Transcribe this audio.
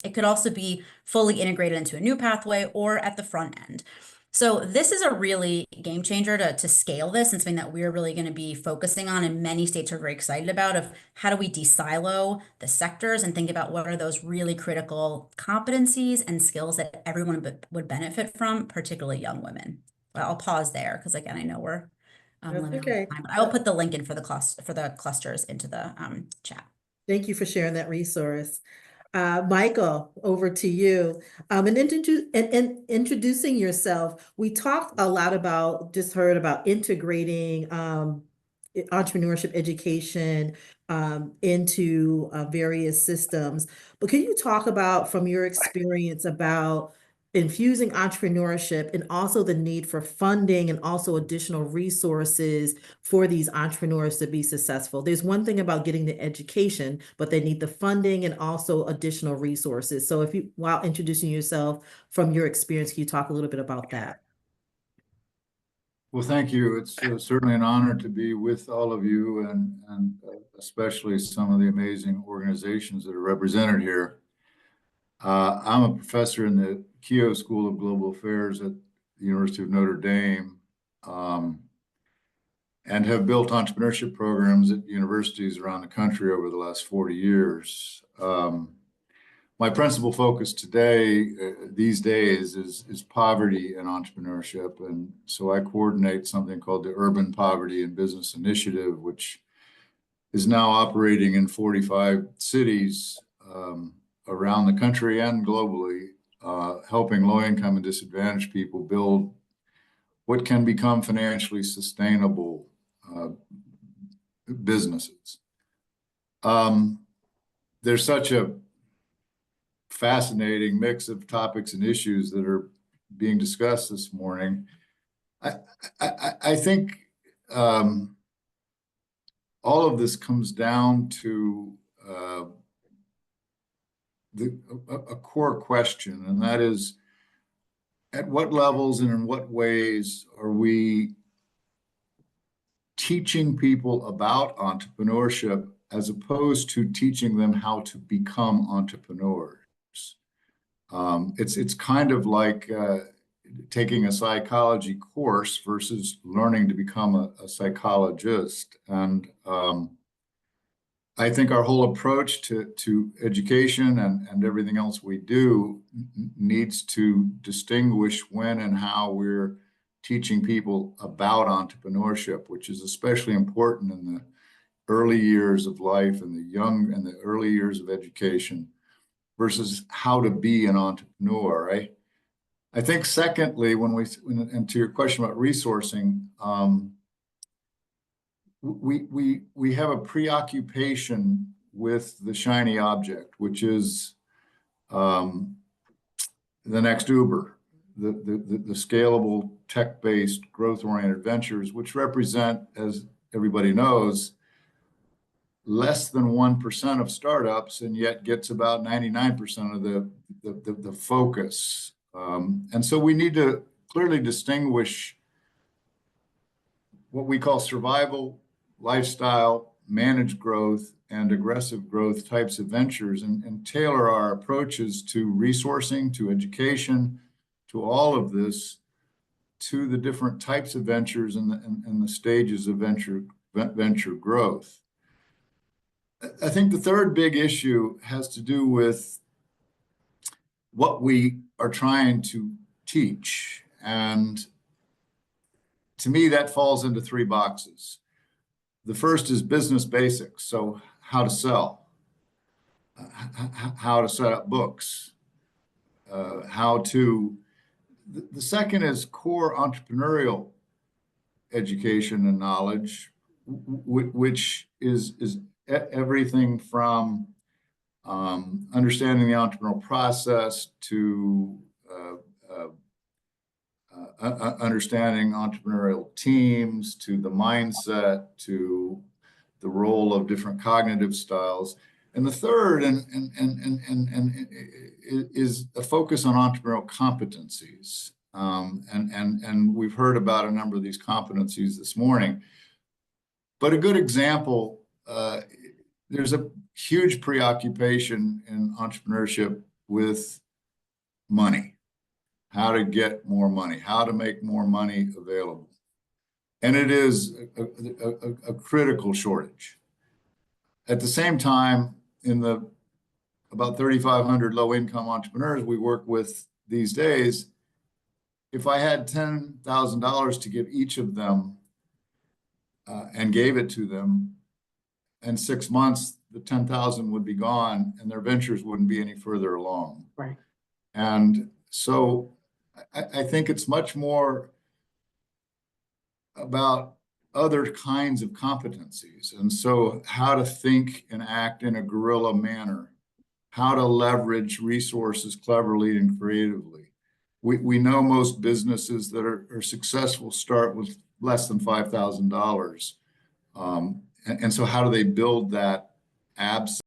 It could also be fully integrated into a new pathway or at the front end. So this is a really game changer to scale this, and something that we're really going to be focusing on, and many states are very excited about, of how do we de-silo the sectors and think about what are those really critical competencies and skills that everyone would benefit from, particularly young women. But I'll pause there because, again, I know we're That's limited okay. on time, but I will put the link in for the clusters into the chat. Thank you for sharing that resource. Michael, over to you. And introducing yourself, we talked a lot about, just heard about integrating entrepreneurship education into various systems. But can you talk about, from your experience, about infusing entrepreneurship and also the need for funding and also additional resources for these entrepreneurs to be successful? There's one thing about getting the education, but they need the funding and also additional resources. So if you, while introducing yourself, from your experience, can you talk a little bit about that? Well, thank you. It's certainly an honor to be with all of you, and especially some of the amazing organizations that are represented here. I'm a professor in the Keough School of Global Affairs at the University of Notre Dame, and have built entrepreneurship programs at universities around the country over the last 40 years. My principal focus today, these days, is poverty and entrepreneurship. And so I coordinate something called the Urban Poverty and Business Initiative, which is now operating in 45 cities around the country and globally, helping low-income and disadvantaged people build what can become financially sustainable businesses. There's such a fascinating mix of topics and issues that are being discussed this morning. I think all of this comes down to a core question, and that is, at what levels and in what ways are we teaching people about entrepreneurship as opposed to teaching them how to become entrepreneurs? It's kind of like taking a psychology course versus learning to become a psychologist. And I think our whole approach to education and everything else we do needs to distinguish when and how we're teaching people about entrepreneurship, which is especially important in the early years of life and the early years of education, versus how to be an entrepreneur, right? I think secondly, and to your question about resourcing, we have a preoccupation with the shiny object, which is the next Uber, the scalable, tech-based, growth-oriented ventures, which represent, as everybody knows, less than 1% of startups, and yet gets about 99% of the focus. And so we need to clearly distinguish what we call survival, lifestyle, managed growth, and aggressive growth types of ventures, and tailor our approaches to resourcing, to education, to all of this, to the different types of ventures and the stages of venture growth. I think the third big issue has to do with what we are trying to teach. And to me, that falls into three boxes. The first is business basics. So how to sell, how to set up books, the second is core entrepreneurial education and knowledge, which is everything from understanding the entrepreneurial process to understanding entrepreneurial teams, to the mindset, to the role of different cognitive styles. And the third is a focus on entrepreneurial competencies. And we've heard about a number of these competencies this morning. But a good example, there's a huge preoccupation in entrepreneurship with money, how to get more money, how to make more money available. And it is a critical shortage. At the same time, in the about 3,500 low-income entrepreneurs we work with these days, if I had $10,000 to give each of them and gave it to them, in 6 months, the 10,000 would be gone and their ventures wouldn't be any further along. Right. And so I think it's much more about other kinds of competencies. And so how to think and act in a guerrilla manner, how to leverage resources cleverly and creatively. We know most businesses that are successful start with less than $5,000. And so how do they build that absence